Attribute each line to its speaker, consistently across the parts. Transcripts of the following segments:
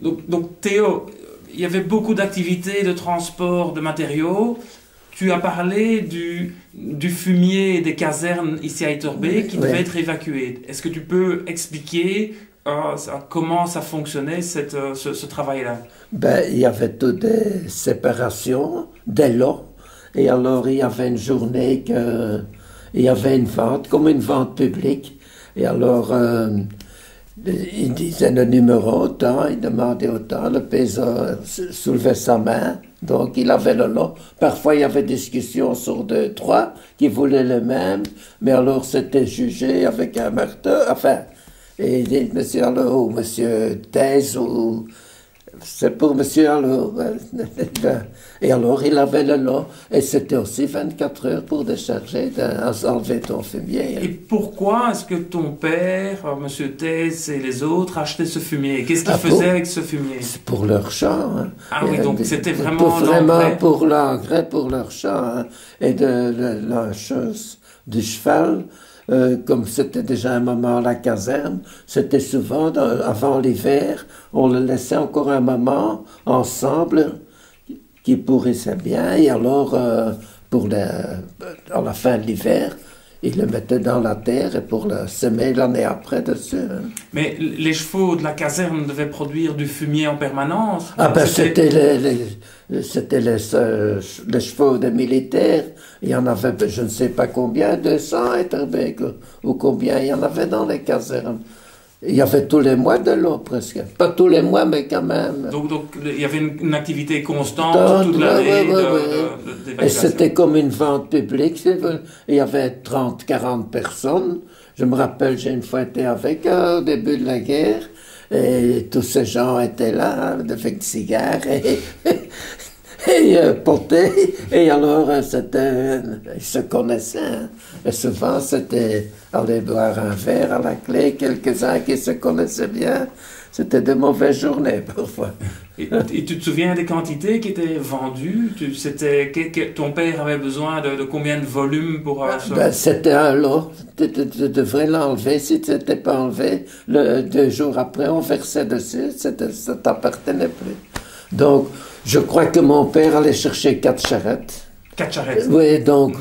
Speaker 1: Donc Théo, il y avait beaucoup d'activités de transport de matériaux. Tu as parlé du fumier des casernes ici à Etterbeek qui devait être évacué. Est-ce que tu peux expliquer comment ça fonctionnait ce travail-là?
Speaker 2: Ben, il y avait toutes des séparations, des lots. Et alors, il y avait une journée il y avait une vente, comme une vente publique. Et alors, il disait le numéro autant, il demandait autant, le paysan soulevait sa main, donc il avait le lot. Parfois, il y avait discussion sur 2, 3 qui voulaient le même, mais alors c'était jugé avec un marteau, enfin, et il dit, monsieur Allo, monsieur Thèse, ou c'est pour monsieur Allo. Et alors, il avait le lot, et c'était aussi 24 heures pour décharger, enlever ton fumier.
Speaker 1: Et pourquoi est-ce que ton père, monsieur Thèse et les autres achetaient ce fumier? Qu'est-ce qu'ils faisaient avec ce fumier?
Speaker 2: C'est pour leur champ. Hein.
Speaker 1: Ah oui, donc c'était vraiment
Speaker 2: pour l'engrais, pour leur champ. Hein. Et de la chose du cheval, comme c'était déjà un moment à la caserne, c'était souvent, avant l'hiver, on le laissait encore un moment ensemble, qui pourrissait bien, et alors, à la fin de l'hiver, il le mettait dans la terre et pour le semer l'année après dessus. Hein.
Speaker 1: Mais les chevaux de la caserne devaient produire du fumier en permanence?
Speaker 2: Ah ben c'était les chevaux des militaires. Il y en avait, je ne sais pas combien, 200 Etterbeek, ou combien il y en avait dans les casernes. Il y avait tous les mois de l'eau presque. Pas tous les mois, mais quand même.
Speaker 1: Donc il y avait une activité constante toute l'année d'évacuation.
Speaker 2: Et c'était comme une vente publique. Il y avait 30, 40 personnes. Je me rappelle, j'ai une fois été avec eux au début de la guerre. Et tous ces gens étaient là, avec des cigares et potés. Et alors, ils se connaissaient. Hein. Et souvent, c'était aller boire un verre à la clé, quelques-uns qui se connaissaient bien. C'était de mauvaises journées, parfois.
Speaker 1: Et tu te souviens des quantités qui étaient vendues? Ton père avait besoin de combien de volume pour
Speaker 2: c'était un lot. Tu devrais l'enlever. Si tu n'étais pas enlevé, 2 jours après, on versait dessus. Ça ne t'appartenait plus. Donc, je crois que mon père allait chercher 4 charrettes.
Speaker 1: 4 charrettes?
Speaker 2: Oui, donc,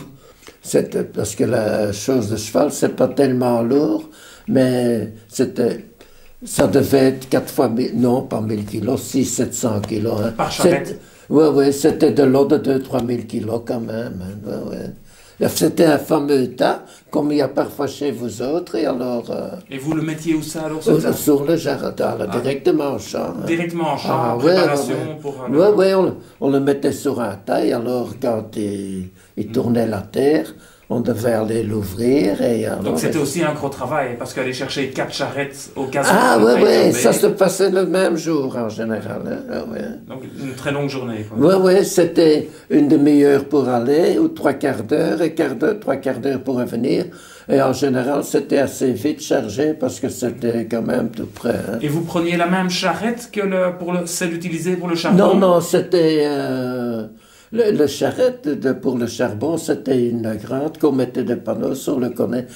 Speaker 2: parce que la chose de cheval, c'est pas tellement lourd, mais ça devait être 4 fois 1000, non, pas 1000 kilos, 600-700 kilos. Hein.
Speaker 1: Par charrette?
Speaker 2: Oui, c'était de l'eau de 2-3 000 kilos quand même. Hein. Ouais. C'était un fameux tas, comme il y a parfois chez vous autres, et alors...
Speaker 1: Et vous le mettiez où ça alors?
Speaker 2: Sur le jardin, directement au champ. Hein.
Speaker 1: Directement au champ, en préparation pour...
Speaker 2: Oui, on le mettait sur un tas, et alors quand il tournait la terre, on devait aller l'ouvrir.
Speaker 1: Donc c'était aussi un gros travail, parce qu'aller chercher 4 charrettes au cas où...
Speaker 2: Ah oui, ça se passait le même jour en général. Hein. Ouais.
Speaker 1: Donc une très longue journée.
Speaker 2: Oui, c'était une demi-heure pour aller, ou 3/4 d'heure, et 3/4 d'heure pour revenir. Et en général, c'était assez vite chargé, parce que c'était quand même tout près. Hein.
Speaker 1: Et vous preniez la même charrette que celle utilisée pour le charbon?
Speaker 2: Non, c'était... Le charrette pour le charbon, c'était une grande qu'on mettait des panneaux sur le collet.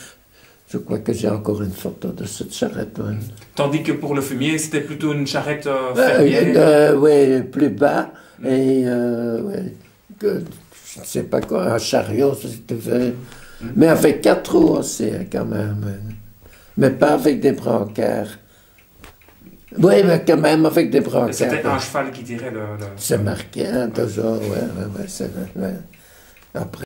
Speaker 2: Je crois que j'ai encore une photo de cette charrette. Ouais.
Speaker 1: Tandis que pour le fumier, c'était plutôt une charrette fermière?
Speaker 2: Oui, plus bas. Et je ne sais pas quoi, un chariot, si tu veux. Mais avec 4 roues aussi, quand même. Mais pas avec des brancards. Oui, mais quand même avec des brancards.
Speaker 1: C'était un cheval qui tirait le...
Speaker 2: C'est marqué, hein, toujours, ouais. Après.